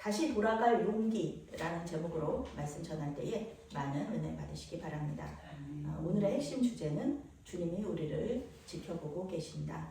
다시 돌아갈 용기라는 제목으로 말씀 전할 때에 많은 은혜 받으시기 바랍니다. 오늘의 핵심 주제는 주님이 우리를 지켜보고 계신다.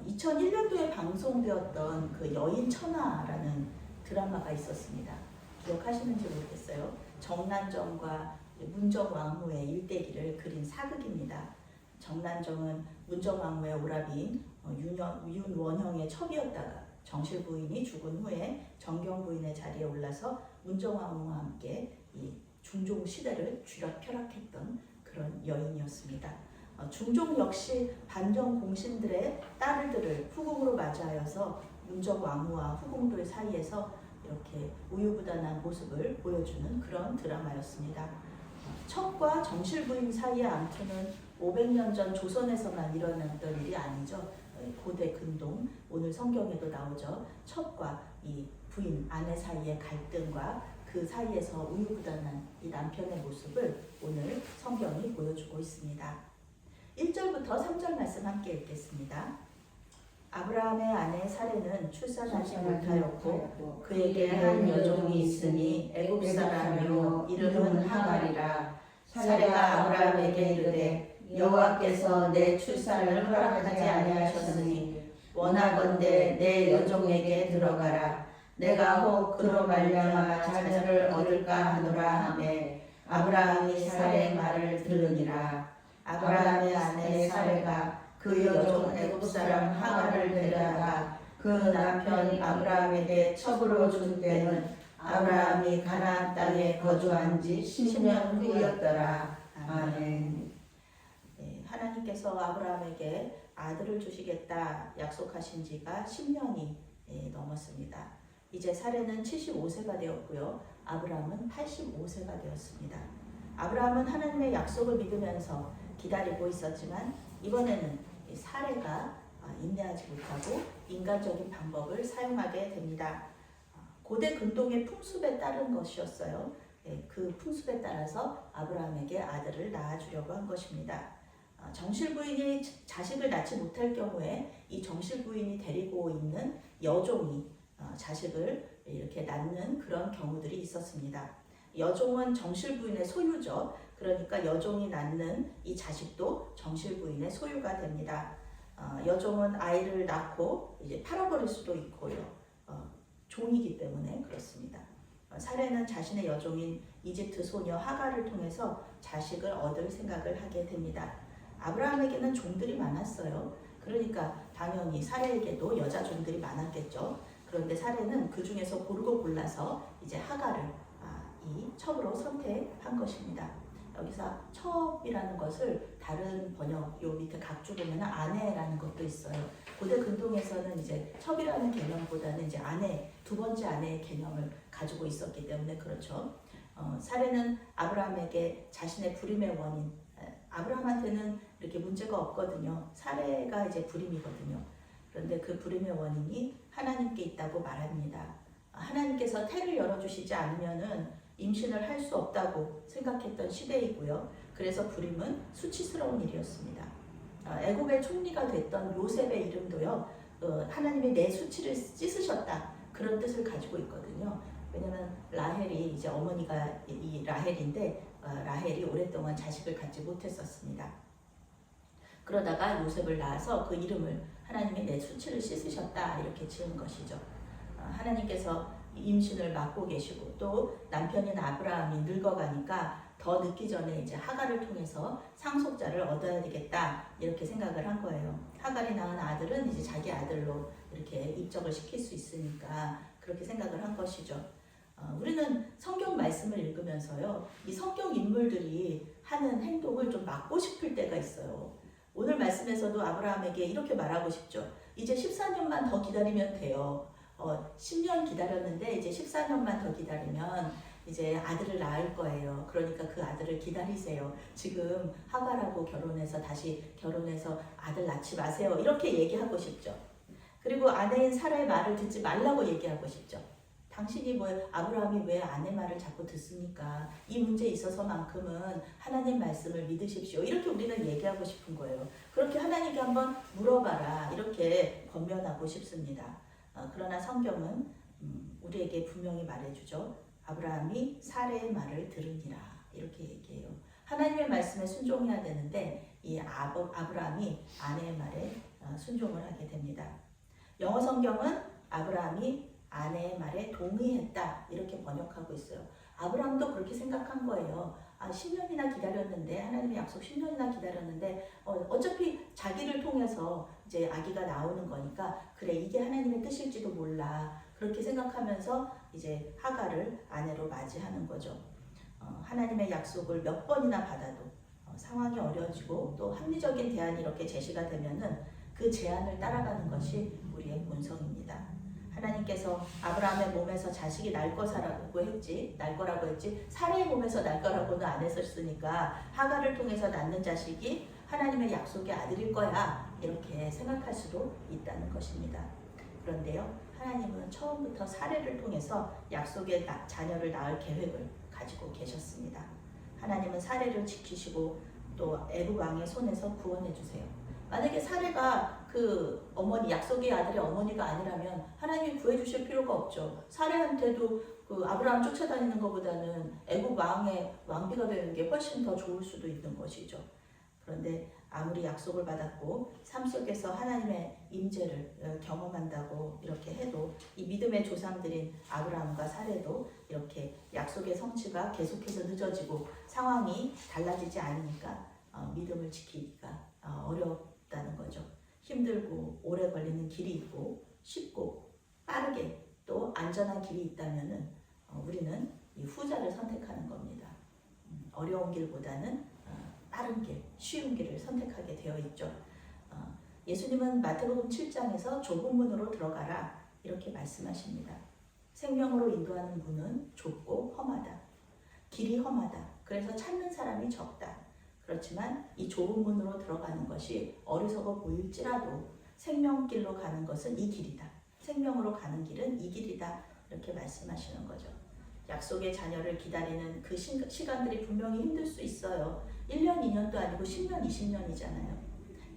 2001년도에 방송되었던 그 여인 천하라는 드라마가 있었습니다. 기억하시는지 모르겠어요. 정난정과 문정왕후의 일대기를 그린 사극입니다. 정난정은 문정왕후의 오라비인 윤원형의 첩이었다가 정실 부인이 죽은 후에 정경 부인의 자리에 올라서 문정왕후와 함께 이 중종 시대를 쥐락펴락했던 그런 여인이었습니다. 중종 역시 반정 공신들의 딸들을 후궁으로 맞이하여서 문정왕후와 후궁들 사이에서 이렇게 우유부단한 모습을 보여주는 그런 드라마였습니다. 첩과 정실 부인 사이의 암투는 500년 전 조선에서만 일어났던 일이 아니죠. 고대 근동, 오늘 성경에도 나오죠. 첩과 이 부인, 아내 사이의 갈등과 그 사이에서 우유부단한 이 남편의 모습을 오늘 성경이 보여주고 있습니다. 1절부터 3절 말씀 함께 읽겠습니다. 아브라함의 아내 사레는 출산하지 못하였고 그에게 한 여종이 있으니 애굽 사람이요 이름은 하갈이라. 사레가 아브라함에게 이르되 여호와께서 내 출산을 허락하지 아니하셨으니 원하건대 내 여종에게 들어가라. 내가 혹 그로 말미암아 자녀를 얻을까 하노라 하매 아브라함이 사레의 말을 들으니라. 아브라함의 아내 사레가 그 여종 애굽 사람 하갈을 데려다가 그 남편 아브라함에게 첩으로 준 때는 아브라함이 가나안 땅에 거주한 지 10년 후였더라. 아멘. 하나님께서 아브라함에게 아들을 주시겠다 약속하신 지가 10년이 넘었습니다. 이제 사레는 75세가 되었고요. 아브라함은 85세가 되었습니다. 아브라함은 하나님의 약속을 믿으면서 기다리고 있었지만 이번에는 사레가 인내하지 못하고 인간적인 방법을 사용하게 됩니다. 고대 근동의 풍습에 따른 것이었어요. 그 풍습에 따라서 아브라함에게 아들을 낳아주려고 한 것입니다. 정실 부인이 자식을 낳지 못할 경우에 이 정실 부인이 데리고 있는 여종이 자식을 이렇게 낳는 그런 경우들이 있었습니다. 여종은 정실 부인의 소유죠. 그러니까 여종이 낳는 이 자식도 정실 부인의 소유가 됩니다. 여종은 아이를 낳고 이제 팔아버릴 수도 있고요. 종이기 때문에 그렇습니다. 사레는 자신의 여종인 이집트 소녀 하갈을 통해서 자식을 얻을 생각을 하게 됩니다. 아브라함에게는 종들이 많았어요. 그러니까 당연히 사레에게도 여자 종들이 많았겠죠. 그런데 사레는 그 중에서 고르고 골라서 이제 하갈을 이 첩으로 선택한 것입니다. 여기서 첩이라는 것을 다른 번역 요 밑에 각주 보면 아내라는 것도 있어요. 고대 근동에서는 이제 첩이라는 개념보다는 이제 아내, 두 번째 아내의 개념을 가지고 있었기 때문에 그렇죠. 사레는 아브라함에게 자신의 부림의 원인, 아브라함한테는 이렇게 문제가 없거든요. 사레가 이제 부림이거든요. 그런데 그 부림의 원인이 하나님께 있다고 말합니다. 하나님께서 태를 열어주시지 않으면은 임신을 할 수 없다고 생각했던 시대이고요. 그래서 부림은 수치스러운 일이었습니다. 애굽의 총리가 됐던 요셉의 이름도요. 하나님이 내 수치를 씻으셨다 그런 뜻을 가지고 있거든요. 왜냐하면 라헬이 이제 어머니가 이 라헬인데 라헬이 오랫동안 자식을 갖지 못했었습니다. 그러다가 요셉을 낳아서 그 이름을 하나님이 내 수치를 씻으셨다 이렇게 지은 것이죠. 하나님께서 임신을 맡고 계시고 또 남편인 아브라함이 늙어가니까 더 늦기 전에 이제 하갈을 통해서 상속자를 얻어야 되겠다 이렇게 생각을 한 거예요. 하갈이 낳은 아들은 이제 자기 아들로 이렇게 입적을 시킬 수 있으니까 그렇게 생각을 한 것이죠. 우리는 성경 말씀을 읽으면서요, 이 성경 인물들이 하는 행동을 좀 막고 싶을 때가 있어요. 오늘 말씀에서도 아브라함에게 이렇게 말하고 싶죠. 이제 14년만 더 기다리면 돼요. 10년 기다렸는데 이제 14년만 더 기다리면 이제 아들을 낳을 거예요. 그러니까 그 아들을 기다리세요. 지금 하갈하고 결혼해서 다시 결혼해서 아들 낳지 마세요. 이렇게 얘기하고 싶죠. 그리고 아내인 사라의 말을 듣지 말라고 얘기하고 싶죠. 당신이 아브라함이 왜 아내 말을 자꾸 듣습니까? 이 문제에 있어서만큼은 하나님 말씀을 믿으십시오. 이렇게 우리는 얘기하고 싶은 거예요. 그렇게 하나님께 한번 물어봐라. 이렇게 권면하고 싶습니다. 그러나 성경은 우리에게 분명히 말해주죠. 아브라함이 사레의 말을 들으니라 이렇게 얘기해요. 하나님의 말씀에 순종해야 되는데 이 아브라함이 아내의 말에 순종을 하게 됩니다. 영어 성경은 아브라함이 아내의 말에 동의했다 이렇게 번역하고 있어요. 아브라함도 그렇게 생각한 거예요. 10년이나 기다렸는데 하나님의 약속 10년이나 기다렸는데 어차피 자기를 통해서 이제 아기가 나오는 거니까 그래 이게 하나님의 뜻일지도 몰라 그렇게 생각하면서 이제 하갈을 아내로 맞이하는 거죠. 하나님의 약속을 몇 번이나 받아도 상황이 어려워지고 또 합리적인 대안이 이렇게 제시가 되면은 그 제안을 따라가는 것이 우리의 본성입니다. 하나님께서 아브라함의 몸에서 자식이 날 거라고 했지 사레의 몸에서 날 거라고는 안 했었으니까 하갈을 통해서 낳는 자식이 하나님의 약속의 아들일 거야 이렇게 생각할 수도 있다는 것입니다. 그런데요 하나님은 처음부터 사레를 통해서 약속의 자녀를 낳을 계획을 가지고 계셨습니다. 하나님은 사레를 지키시고 또 애굽 왕의 손에서 구원해 주세요. 만약에 사레가 그 어머니 약속의 아들의 어머니가 아니라면 하나님이 구해주실 필요가 없죠. 사레한테도 그 아브라함 쫓아다니는 것보다는 애굽 왕의 왕비가 되는 게 훨씬 더 좋을 수도 있는 것이죠. 그런데 아무리 약속을 받았고 삶 속에서 하나님의 임재를 경험한다고 이렇게 해도 이 믿음의 조상들인 아브라함과 사레도 이렇게 약속의 성취가 계속해서 늦어지고 상황이 달라지지 않으니까 믿음을 지키기가 어렵다는 거죠. 힘들고 오래 걸리는 길이 있고 쉽고 빠르게 또 안전한 길이 있다면은 우리는 이 후자를 선택하는 겁니다. 어려운 길보다는 빠른 길, 쉬운 길을 선택하게 되어 있죠. 예수님은 마태복음 7장에서 좁은 문으로 들어가라 이렇게 말씀하십니다. 생명으로 인도하는 문은 좁고 험하다. 길이 험하다. 그래서 찾는 사람이 적다. 그렇지만 이 좁은 문으로 들어가는 것이 어리석어 보일지라도 생명길로 가는 것은 이 길이다. 생명으로 가는 길은 이 길이다. 이렇게 말씀하시는 거죠. 약속의 자녀를 기다리는 그 시간들이 분명히 힘들 수 있어요. 1년, 2년도 아니고 10년, 20년이잖아요.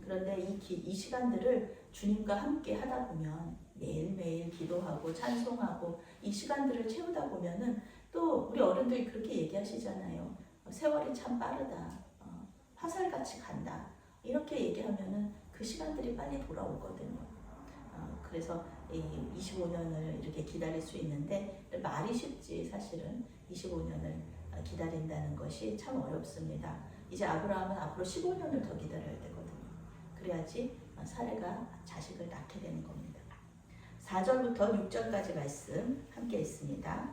그런데 이 시간들을 주님과 함께 하다 보면 매일매일 기도하고 찬송하고 이 시간들을 채우다 보면은 또 우리 어른들이 그렇게 얘기하시잖아요. 세월이 참 빠르다. 화살같이 간다. 이렇게 얘기하면은 그 시간들이 빨리 돌아오거든요. 그래서 이 25년을 이렇게 기다릴 수 있는데 말이 쉽지 사실은 25년을 기다린다는 것이 참 어렵습니다. 이제 아브라함은 앞으로 15년을 더 기다려야 되거든요. 그래야지 사레가 자식을 낳게 되는 겁니다. 4절부터 6절까지 말씀 함께 있습니다.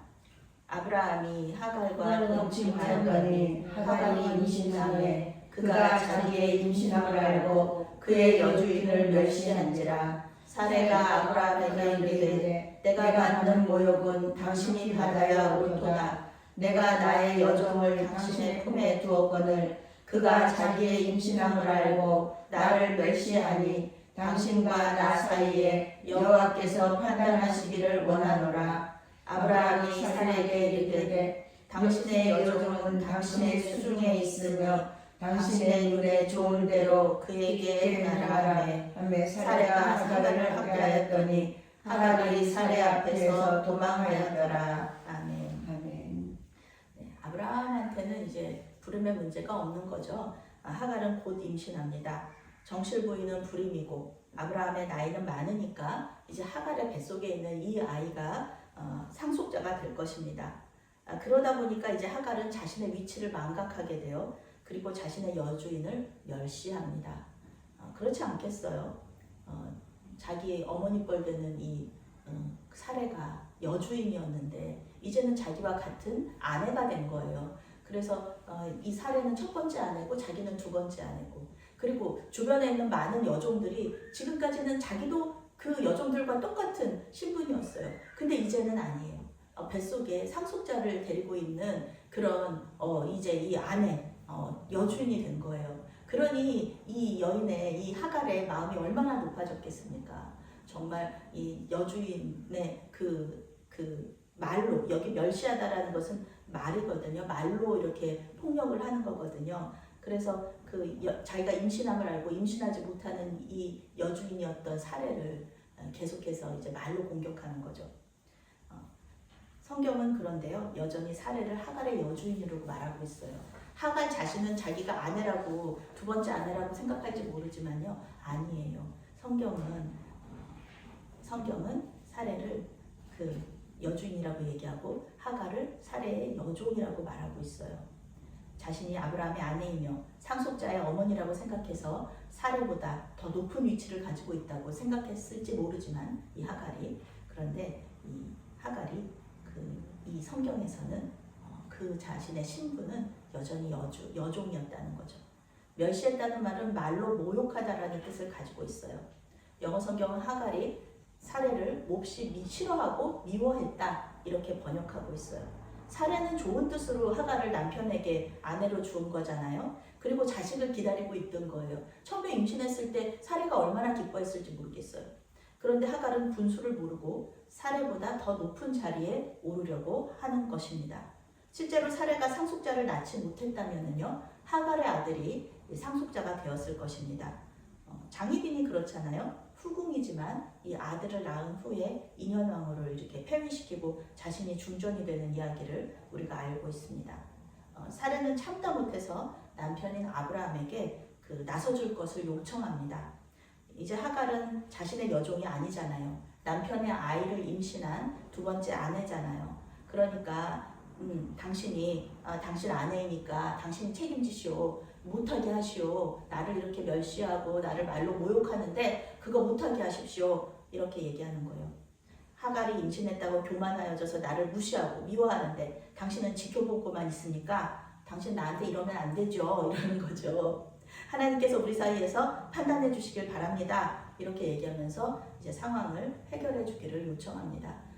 아브라함이 하갈과 동침하였더니 하갈이 임신하매 그가 자기의 임신함을 알고 그의 여주인을 멸시한지라. 사레가 아브라함에게 이르되 내가 받는 모욕은 당신이 받아야 옳도다. 내가 나의 여종을 당신의 품에 두었거늘 그가 자기의 임신함을 알고 나를 멸시하니 당신과 나 사이에 여호와께서 판단하시기를 원하노라. 아브라함이 사레에게 이르되 당신의 여종은 당신의 수중에 있으며 당신의 눈에 좋은 대로 그에게 행하라매. 사레가 하갈을 합의하였더니 하갈이 사레 앞에서 도망하였더라. 아멘. 아멘. 네, 아브라함한테는 이제 부름의 문제가 없는 거죠. 하갈은 곧 임신합니다. 정실 부인은 불임이고 아브라함의 나이는 많으니까 이제 하갈의 뱃속에 있는 이 아이가 상속자가 될 것입니다. 그러다 보니까 이제 하갈은 자신의 위치를 망각하게 돼요. 그리고 자신의 여주인을 멸시합니다. 그렇지 않겠어요? 자기 어머니 뻘 되는 이 사레가 여주인이었는데 이제는 자기와 같은 아내가 된 거예요. 그래서 이 사레는 첫 번째 아내고 자기는 두 번째 아내고 그리고 주변에 있는 많은 여종들이 지금까지는 자기도 그 여종들과 똑같은 신분이었어요. 근데 이제는 아니에요. 뱃속에 상속자를 데리고 있는 그런 이제 이 아내 여주인이 된 거예요. 그러니 이 여인의 이 하갈의 마음이 얼마나 높아졌겠습니까? 정말 이 여주인의 그 말로 여기 멸시하다라는 것은 말이거든요. 말로 이렇게 폭력을 하는 거거든요. 그래서 자기가 임신함을 알고 임신하지 못하는 이 여주인이었던 사레를 계속해서 이제 말로 공격하는 거죠. 성경은 그런데요, 여전히 사례를 하갈의 여주인이라고 말하고 있어요. 하갈 자신은 자기가 아내라고, 두 번째 아내라고 생각할지 모르지만요, 아니에요. 성경은 사례를 그 여주인이라고 얘기하고 하갈을 사례의 여종이라고 말하고 있어요. 자신이 아브라함의 아내이며 상속자의 어머니라고 생각해서 사례보다 더 높은 위치를 가지고 있다고 생각했을지 모르지만 이 하갈이, 그런데 이 하갈이 이 성경에서는 그 자신의 신분은 여전히 여종이었다는 거죠. 멸시했다는 말은 말로 모욕하다라는 뜻을 가지고 있어요. 영어 성경은 하갈이 사례를 몹시 싫어하고 미워했다 이렇게 번역하고 있어요. 사례는 좋은 뜻으로 하갈을 남편에게 아내로 주은 거잖아요. 그리고 자식을 기다리고 있던 거예요. 처음에 임신했을 때 사례가 얼마나 기뻐했을지 모르겠어요. 그런데 하갈은 분수를 모르고 사례보다 더 높은 자리에 오르려고 하는 것입니다. 실제로 사례가 상속자를 낳지 못했다면요, 하갈의 아들이 상속자가 되었을 것입니다. 장희빈이 그렇잖아요. 후궁이지만 이 아들을 낳은 후에 인현왕후를 이렇게 폐위시키고 자신이 중전이 되는 이야기를 우리가 알고 있습니다. 사례는 참다 못해서 남편인 아브라함에게 나서줄 것을 요청합니다. 이제 하갈은 자신의 여종이 아니잖아요. 남편의 아이를 임신한 두 번째 아내잖아요. 그러니까 당신 아내이니까 당신이 책임지시오. 못하게 하시오. 나를 이렇게 멸시하고 나를 말로 모욕하는데 그거 못하게 하십시오. 이렇게 얘기하는 거예요. 하갈이 임신했다고 교만하여져서 나를 무시하고 미워하는데 당신은 지켜보고만 있으니까 당신 나한테 이러면 안 되죠. 이러는 거죠. 하나님께서 우리 사이에서 판단해 주시길 바랍니다. 이렇게 얘기하면서 이제 상황을 해결해 주기를 요청합니다.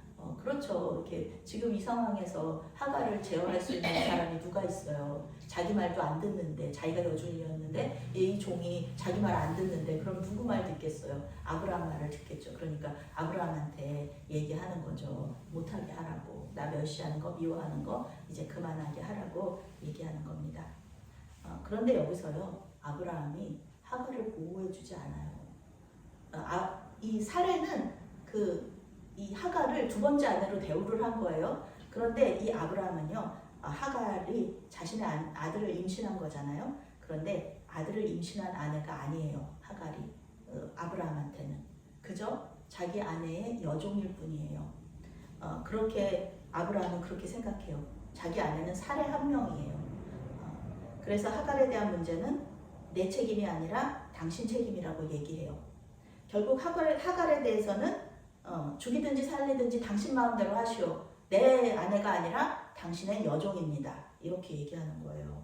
그렇죠. 이렇게 지금 이 상황에서 하갈을 제어할 수 있는 사람이 누가 있어요? 자기 말도 안 듣는데, 자기가 여종이었는데 이 종이 자기 말 안 듣는데 그럼 누구 말 듣겠어요? 아브라함 말을 듣겠죠. 그러니까 아브라함한테 얘기하는 거죠. 못하게 하라고, 나 멸시하는 거, 미워하는 거 이제 그만하게 하라고 얘기하는 겁니다. 그런데 여기서요, 아브라함이 하갈을 보호해주지 않아요. 이 사례는 이 하갈을 두 번째 아내로 대우를 한 거예요. 그런데 이 아브라함은요, 하갈이 자신의 아들을 임신한 거잖아요. 그런데 아들을 임신한 아내가 아니에요. 하갈이 아브라함한테는 그저 자기 아내의 여종일 뿐이에요. 그렇게 아브라함은 그렇게 생각해요. 자기 아내는 사례 한 명이에요. 그래서 하갈에 대한 문제는 내 책임이 아니라 당신 책임이라고 얘기해요. 결국 하갈에 대해서는 죽이든지 살리든지 당신 마음대로 하시오. 내 아내가 아니라 당신의 여종입니다. 이렇게 얘기하는 거예요.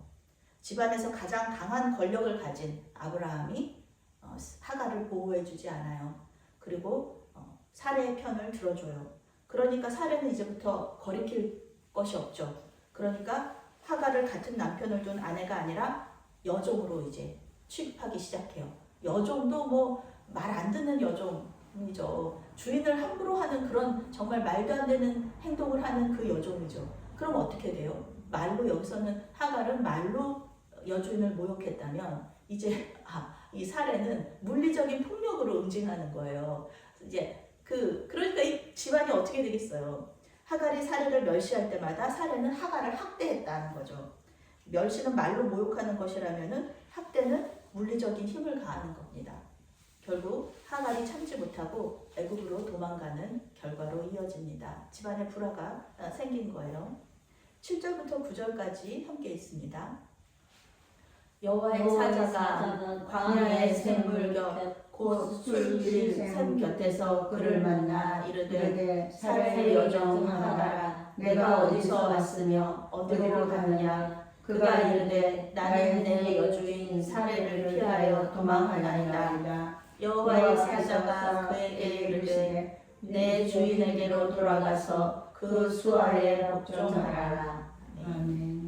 집안에서 가장 강한 권력을 가진 아브라함이 하갈을 보호해주지 않아요. 그리고 사례의 편을 들어줘요. 그러니까 사례는 이제부터 거리킬 것이 없죠. 그러니까 하갈을 같은 남편을 둔 아내가 아니라 여종으로 이제 취급하기 시작해요. 여종도 뭐 말 안 듣는 여종이죠. 주인을 함부로 하는 그런 정말 말도 안 되는 행동을 하는 그 여종이죠. 그럼 어떻게 돼요? 말로, 여기서는 하갈은 말로 여주인을 모욕했다면 이제 이 사례는 물리적인 폭력으로 응징하는 거예요. 이제 그러니까 이 집안이 어떻게 되겠어요? 하갈이 사례를 멸시할 때마다 사례는 하갈을 학대했다는 거죠. 멸시는 말로 모욕하는 것이라면은 학대는 물리적인 힘을 가하는 겁니다. 결국 하갈이 참지 못하고 애굽으로 도망가는 결과로 이어집니다. 집안에 불화가 생긴 거예요. 7절부터 9절까지 함께 있습니다. 여호와의 사자가 광야의 샘물 곧 술길 샘 곁에서 그를 만나 이르되 사례의 여종 하갈아, 내가 어디서 왔으며 어디로 가느냐? 그가 이르되 나는 내 여주인 사례를 피하여 도망하나이다. 여호와의 사자가 그에게 이르되 내 주인에게로 돌아가서 그 수하에 복종하라.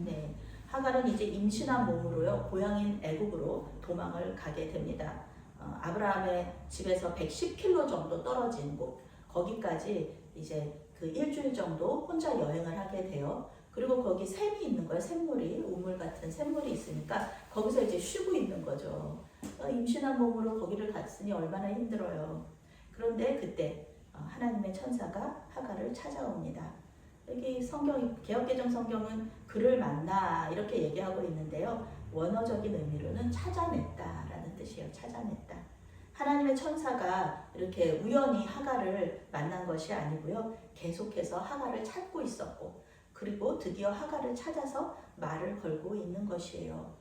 네. 하갈은 이제 임신한 몸으로요, 고향인 애굽으로 도망을 가게 됩니다. 아브라함의 집에서 110km 정도 떨어진 곳, 거기까지 이제 그 일주일 정도 혼자 여행을 하게 돼요. 그리고 거기 샘이 있는 거예요. 샘물이, 우물 같은 샘물이 있으니까 거기서 이제 쉬고 있는 거죠. 임신한 몸으로 거기를 갔으니 얼마나 힘들어요. 그런데 그때 하나님의 천사가 하갈을 찾아옵니다. 여기 성경 개역개정 성경은 그를 만나 이렇게 얘기하고 있는데요. 원어적인 의미로는 찾아냈다라는 뜻이에요. 찾아냈다. 하나님의 천사가 이렇게 우연히 하갈을 만난 것이 아니고요. 계속해서 하갈을 찾고 있었고 그리고 드디어 하갈을 찾아서 말을 걸고 있는 것이에요.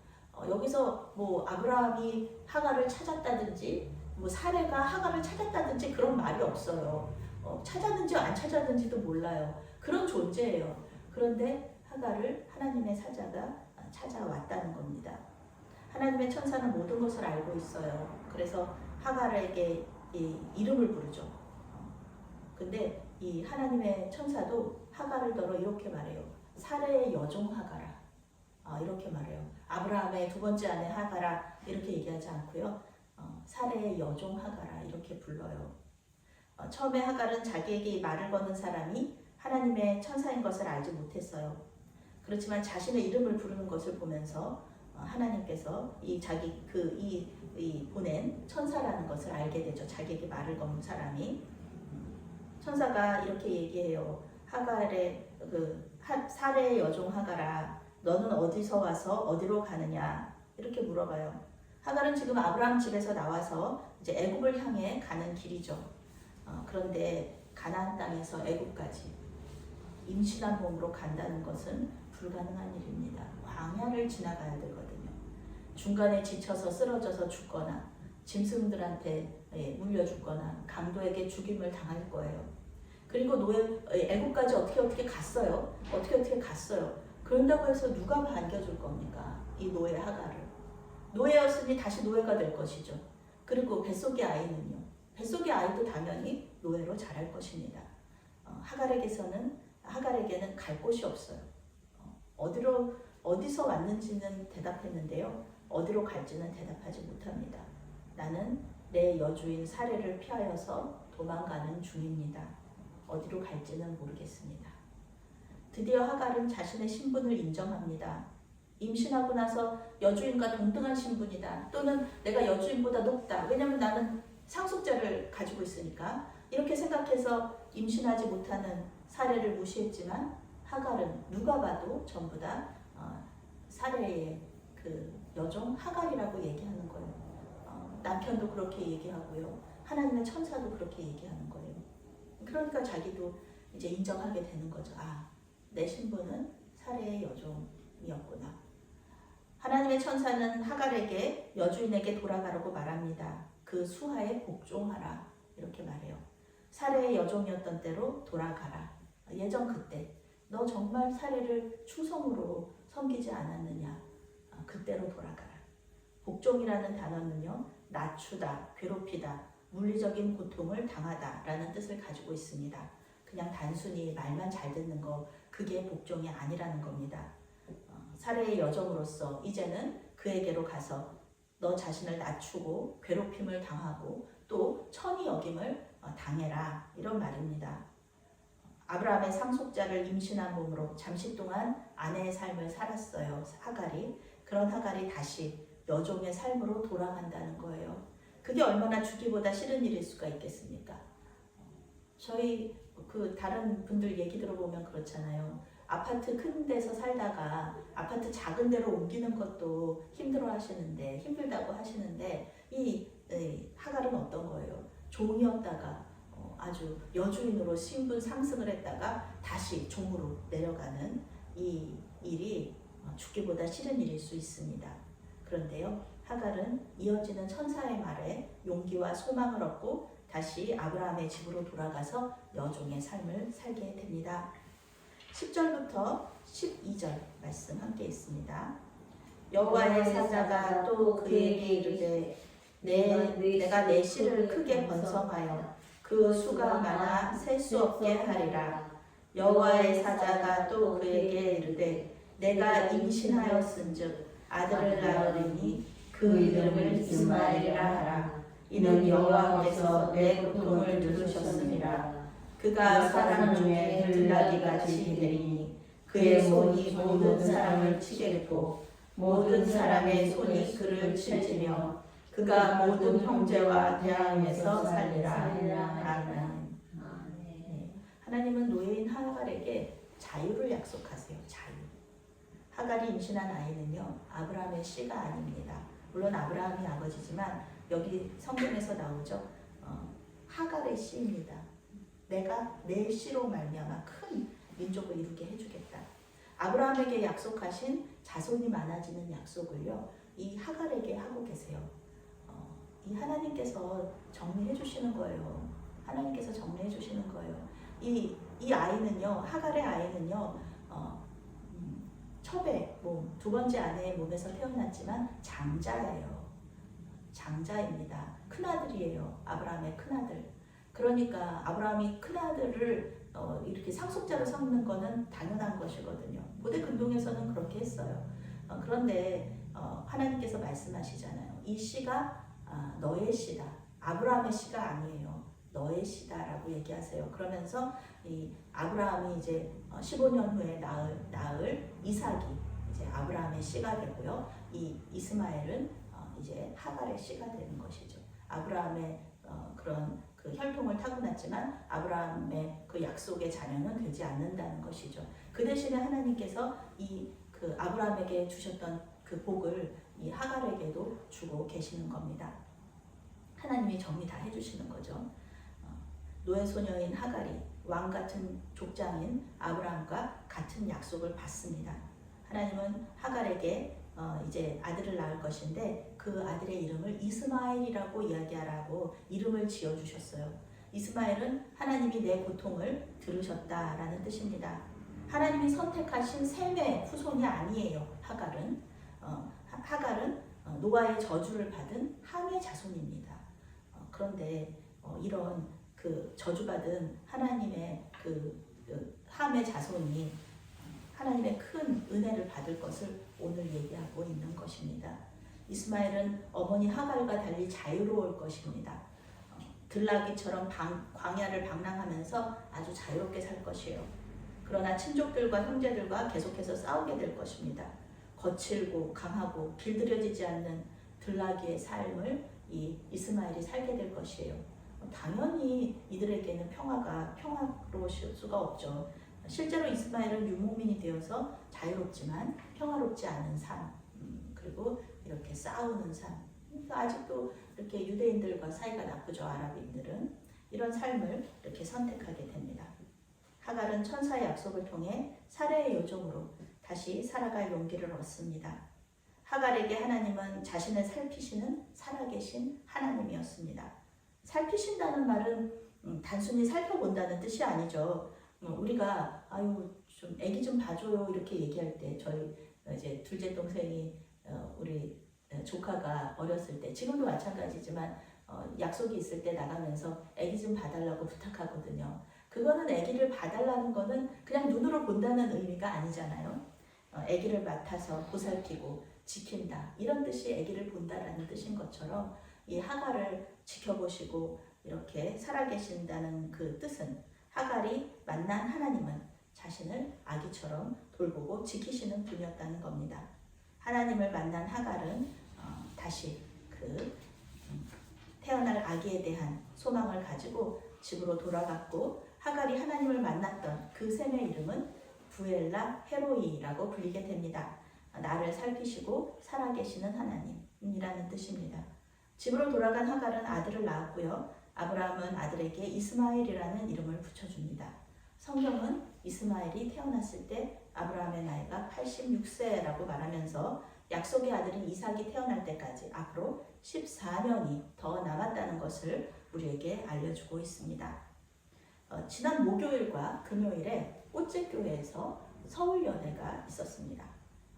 여기서 뭐 아브라함이 하갈을 찾았다든지 뭐 사레가 하갈을 찾았다든지 그런 말이 없어요. 찾았는지 안 찾았는지도 몰라요. 그런 존재예요. 그런데 하갈을 하나님의 사자가 찾아왔다는 겁니다. 하나님의 천사는 모든 것을 알고 있어요. 그래서 하갈에게 이름을 부르죠. 근데 이 하나님의 천사도 하갈을 더러 이렇게 말해요. 사레의 여종 하갈아. 이렇게 말해요. 아브라함의 두 번째 아내 하갈아 이렇게 얘기하지 않고요. 사레의 여종 하갈아 이렇게 불러요. 처음에 하갈은 자기에게 말을 거는 사람이 하나님의 천사인 것을 알지 못했어요. 그렇지만 자신의 이름을 부르는 것을 보면서 하나님께서 이 보낸 천사라는 것을 알게 되죠. 자기에게 말을 거는 사람이. 천사가 이렇게 얘기해요. 하갈의 사레의 여종 하갈아, 너는 어디서 와서 어디로 가느냐? 이렇게 물어봐요. 하갈은 지금 아브라함 집에서 나와서 이제 애굽을 향해 가는 길이죠. 그런데 가나안 땅에서 애굽까지 임신한 몸으로 간다는 것은 불가능한 일입니다. 광야를 지나가야 되거든요. 중간에 지쳐서 쓰러져서 죽거나 짐승들한테 물려 죽거나 강도에게 죽임을 당할 거예요. 그리고 애굽까지 어떻게 갔어요? 어떻게 갔어요? 그런다고 해서 누가 반겨줄 겁니까? 이 노예 하갈을. 노예였으니 다시 노예가 될 것이죠. 그리고 뱃속의 아이는요. 뱃속의 아이도 당연히 노예로 자랄 것입니다. 하갈에게는 갈 곳이 없어요. 어디서 왔는지는 대답했는데요. 어디로 갈지는 대답하지 못합니다. 나는 내 여주인 사레를 피하여서 도망가는 중입니다. 어디로 갈지는 모르겠습니다. 드디어 하갈은 자신의 신분을 인정합니다. 임신하고 나서 여주인과 동등한 신분이다. 또는 내가 여주인보다 높다. 왜냐하면 나는 상속자를 가지고 있으니까. 이렇게 생각해서 임신하지 못하는 사례를 무시했지만 하갈은 누가 봐도 전부 다 사레의 그 여종 하갈이라고 얘기하는 거예요. 남편도 그렇게 얘기하고요. 하나님의 천사도 그렇게 얘기하는 거예요. 그러니까 자기도 이제 인정하게 되는 거죠. 내 신분은 사레의 여종이었구나. 하나님의 천사는 하갈에게 여주인에게 돌아가라고 말합니다. 그 수하에 복종하라 이렇게 말해요. 사레의 여종이었던 때로 돌아가라. 예전 그때 너 정말 사레를 충성으로 섬기지 않았느냐. 그때로 돌아가라. 복종이라는 단어는요. 낮추다, 괴롭히다, 물리적인 고통을 당하다 라는 뜻을 가지고 있습니다. 그냥 단순히 말만 잘 듣는 거 그게 복종이 아니라는 겁니다. 사레의 여종으로서 이제는 그에게로 가서 너 자신을 낮추고 괴롭힘을 당하고 또 천히 여김을 당해라 이런 말입니다. 아브라함의 상속자를 임신한 몸으로 잠시 동안 아내의 삶을 살았어요. 하갈이. 그런 하갈이 다시 여종의 삶으로 돌아간다는 거예요. 그게 얼마나 주기보다 싫은 일일 수가 있겠습니까? 저희 다른 분들 얘기 들어보면 그렇잖아요. 아파트 큰 데서 살다가 아파트 작은 데로 옮기는 것도 힘들다고 하시는데 이 하갈은 어떤 거예요? 종이었다가 아주 여주인으로 신분 상승을 했다가 다시 종으로 내려가는 이 일이 죽기보다 싫은 일일 수 있습니다. 그런데요, 하갈은 이어지는 천사의 말에 용기와 소망을 얻고 다시 아브라함의 집으로 돌아가서 여종의 삶을 살게 됩니다. 10절부터 12절 말씀 함께 있습니다. 여호와의 사자가 또 그에게 이르되 내가 내 씨를 크게 번성하여 그 수가 많아 셀 수 없게 하리라. 여호와의 사자가 또 그에게 이르되 내가 임신하였은즉 아들을 낳으리니 그 이름을 이스마엘이라 하라. 이는 여호와께서 내 고통을 들으셨음이라. 그가 사람 중에 들나귀같이 되리니 그의 손이 모든 사람을 치겠고 모든 사람의 손이 그를 칠지며 그가 모든 형제와 대항해서 살리라. 아멘. 하나님은 노예인 하갈에게 자유를 약속하세요. 자유. 하갈이 임신한 아이는요, 아브라함의 씨가 아닙니다. 물론 아브라함이 아버지지만 여기 성경에서 나오죠. 하갈의 씨입니다. 내가 내 씨로 말미암아 큰 민족을 이루게 해주겠다. 아브라함에게 약속하신 자손이 많아지는 약속을요, 이 하갈에게 하고 계세요. 이 하나님께서 정리해 주시는 거예요. 하나님께서 정리해 주시는 거예요. 이 아이는요, 하갈의 아이는요, 첩의 몸, 두 번째 아내의 몸에서 태어났지만 장자예요. 장자입니다. 큰아들이에요. 아브라함의 큰아들. 그러니까 아브라함이 큰아들을 이렇게 상속자로 삼는 거는 당연한 것이거든요. 고대 근동에서는 그렇게 했어요. 그런데 하나님께서 말씀하시잖아요. 이 씨가 너의 씨다. 아브라함의 씨가 아니에요. 너의 씨다라고 얘기하세요. 그러면서 이 아브라함이 이제 15년 후에 낳을 이삭이 이제 아브라함의 씨가 되고요. 이 이스마엘은 이제 하갈의 씨가 되는 것이죠. 아브라함의 그런 그 혈통을 타고났지만 아브라함의 그 약속의 자녀는 되지 않는다는 것이죠. 그 대신에 하나님께서 이 그 아브라함에게 주셨던 그 복을 이 하갈에게도 주고 계시는 겁니다. 하나님이 정리 다 해주시는 거죠. 노예 소녀인 하갈이 왕 같은 족장인 아브라함과 같은 약속을 받습니다. 하나님은 하갈에게 이제 아들을 낳을 것인데 그 아들의 이름을 이스마엘이라고 이야기하라고 이름을 지어주셨어요. 이스마엘은 하나님이 내 고통을 들으셨다라는 뜻입니다. 하나님이 선택하신 셈의 후손이 아니에요. 하갈은 노아의 저주를 받은 함의 자손입니다. 그런데 이런 그 저주받은 하나님의 그 함의 자손이 하나님의 큰 은혜를 받을 것을 오늘 얘기하고 있는 것입니다. 이스마엘은 어머니 하갈과 달리 자유로울 것입니다. 들나귀처럼 광야를 방랑하면서 아주 자유롭게 살 것이에요. 그러나 친족들과 형제들과 계속해서 싸우게 될 것입니다. 거칠고 강하고 길들여지지 않는 들나귀의 삶을 이 이스마엘이 살게 될 것이에요. 당연히 이들에게는 평화로울 수가 없죠. 실제로 이스마엘은 유목민이 되어서 자유롭지만 평화롭지 않은 삶, 그리고 이렇게 싸우는 삶. 아직도 이렇게 유대인들과 사이가 나쁘죠. 아랍인들은 이런 삶을 이렇게 선택하게 됩니다. 하갈은 천사의 약속을 통해 살해의 요정으로 다시 살아갈 용기를 얻습니다. 하갈에게 하나님은 자신을 살피시는 살아계신 하나님이었습니다. 살피신다는 말은 단순히 살펴본다는 뜻이 아니죠. 우리가 좀 애기 좀 봐줘요 이렇게 얘기할 때 저희 이제 둘째 동생이 우리 조카가 어렸을 때 지금도 마찬가지지만 약속이 있을 때 나가면서 애기 좀 봐달라고 부탁하거든요. 그거는 애기를 봐달라는 거는 그냥 눈으로 본다는 의미가 아니잖아요. 애기를 맡아서 보살피고 지킨다 이런 뜻이 애기를 본다라는 뜻인 것처럼 이 하갈을 지켜보시고 이렇게 살아계신다는 그 뜻은 하갈이 만난 하나님은 자신을 아기처럼 돌보고 지키시는 분이었다는 겁니다. 하나님을 만난 하갈은 다시 그 태어날 아기에 대한 소망을 가지고 집으로 돌아갔고 하갈이 하나님을 만났던 그 셈의 이름은 부엘라 헤로이라고 불리게 됩니다. 나를 살피시고 살아계시는 하나님이라는 뜻입니다. 집으로 돌아간 하갈은 아들을 낳았고요. 아브라함은 아들에게 이스마엘이라는 이름을 붙여줍니다. 성경은 이스마엘이 태어났을 때 아브라함의 나이가 86세라고 말하면서 약속의 아들인 이삭이 태어날 때까지 앞으로 14년이 더 남았다는 것을 우리에게 알려주고 있습니다. 지난 목요일과 금요일에 꽃제교회에서 서울연회가 있었습니다.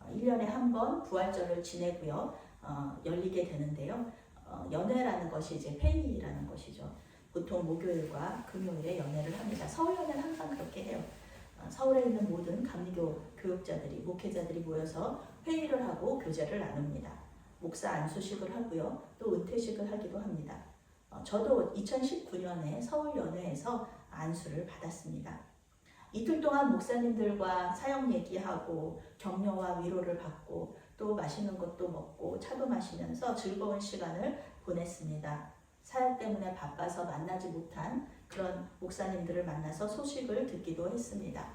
1년에 한 번 부활절을 지내고요. 열리게 되는데요. 연회라는 것이 이제 회의라는 것이죠. 보통 목요일과 금요일에 연회를 합니다. 서울연회는 항상 그렇게 해요. 서울에 있는 모든 감리교 교육자들이, 목회자들이 모여서 회의를 하고 교제를 나눕니다. 목사 안수식을 하고요. 또 은퇴식을 하기도 합니다. 저도 2019년에 서울연회에서 안수를 받았습니다. 이틀 동안 목사님들과 사역 얘기하고 격려와 위로를 받고 또 맛있는 것도 먹고 차도 마시면서 즐거운 시간을 보냈습니다. 사역 때문에 바빠서 만나지 못한 그런 목사님들을 만나서 소식을 듣기도 했습니다.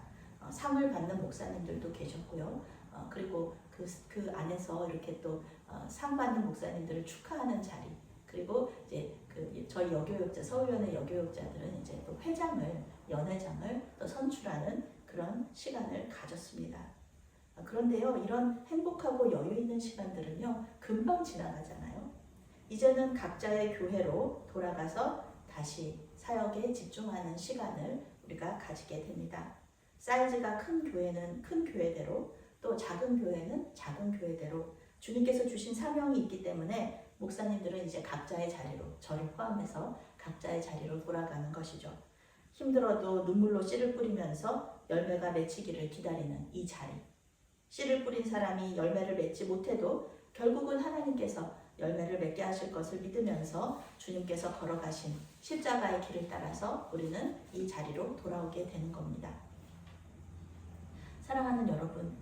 상을 받는 목사님들도 계셨고요. 그리고 그 안에서 이렇게 또 상 받는 목사님들을 축하하는 자리, 그리고 이제 저희 여교육자, 서울연의 여교육자들은 이제 또 회장을, 연회장을 또 선출하는 그런 시간을 가졌습니다. 그런데요, 이런 행복하고 여유 있는 시간들은요, 금방 지나가잖아요. 이제는 각자의 교회로 돌아가서 다시 사역에 집중하는 시간을 우리가 가지게 됩니다. 사이즈가 큰 교회는 큰 교회대로, 또 작은 교회는 작은 교회대로 주님께서 주신 사명이 있기 때문에 목사님들은 이제 각자의 자리로, 저를 포함해서 각자의 자리로 돌아가는 것이죠. 힘들어도 눈물로 씨를 뿌리면서 열매가 맺히기를 기다리는 이 자리. 씨를 뿌린 사람이 열매를 맺지 못해도 결국은 하나님께서 열매를 맺게 하실 것을 믿으면서 주님께서 걸어가신 십자가의 길을 따라서 우리는 이 자리로 돌아오게 되는 겁니다. 사랑하는 여러분,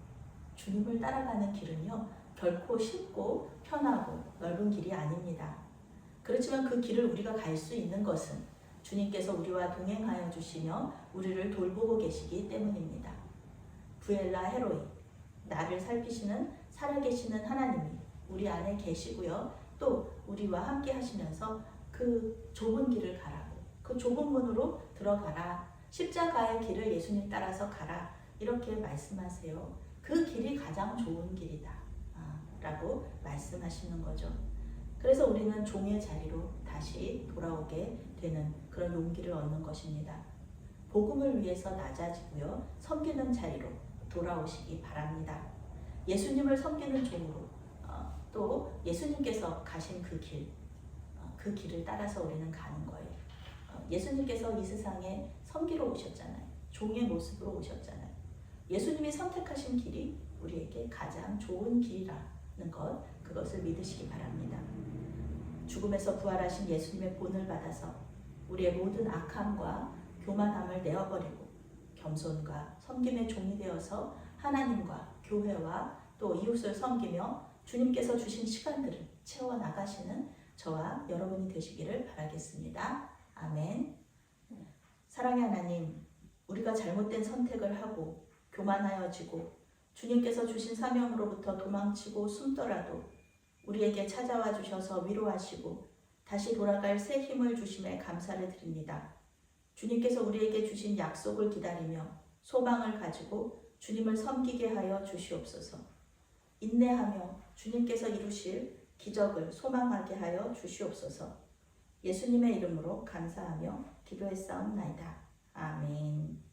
주님을 따라가는 길은요, 결코 쉽고 편하고 넓은 길이 아닙니다. 그렇지만 그 길을 우리가 갈 수 있는 것은 주님께서 우리와 동행하여 주시며 우리를 돌보고 계시기 때문입니다. 부엘라 헤로이, 나를 살피시는 살아계시는 하나님이 우리 안에 계시고요. 또 우리와 함께 하시면서 그 좁은 길을 가라고, 그 좁은 문으로 들어가라, 십자가의 길을 예수님 따라서 가라, 이렇게 말씀하세요. 그 길이 가장 좋은 길이다 라고 말씀하시는 거죠. 그래서 우리는 종의 자리로 다시 돌아오게 되는 그런 용기를 얻는 것입니다. 복음을 위해서 낮아지고요, 섬기는 자리로 돌아오시기 바랍니다. 예수님을 섬기는 종으로, 또 예수님께서 가신 그 길, 그 길을 따라서 우리는 가는 거예요. 예수님께서 이 세상에 섬기러 오셨잖아요. 종의 모습으로 오셨잖아요. 예수님이 선택하신 길이 우리에게 가장 좋은 길이라는 것, 그것을 믿으시기 바랍니다. 죽음에서 부활하신 예수님의 본을 받아서 우리의 모든 악함과 교만함을 내어버리고 겸손과 섬김의 종이 되어서 하나님과 교회와 또 이웃을 섬기며 주님께서 주신 시간들을 채워나가시는 저와 여러분이 되시기를 바라겠습니다. 아멘. 사랑의 하나님, 우리가 잘못된 선택을 하고 교만하여지고 주님께서 주신 사명으로부터 도망치고 숨더라도 우리에게 찾아와 주셔서 위로하시고 다시 돌아갈 새 힘을 주심에 감사를 드립니다. 주님께서 우리에게 주신 약속을 기다리며 소망을 가지고 주님을 섬기게 하여 주시옵소서. 인내하며 주님께서 이루실 기적을 소망하게 하여 주시옵소서. 예수님의 이름으로 감사하며 기도했사옵나이다. 아멘.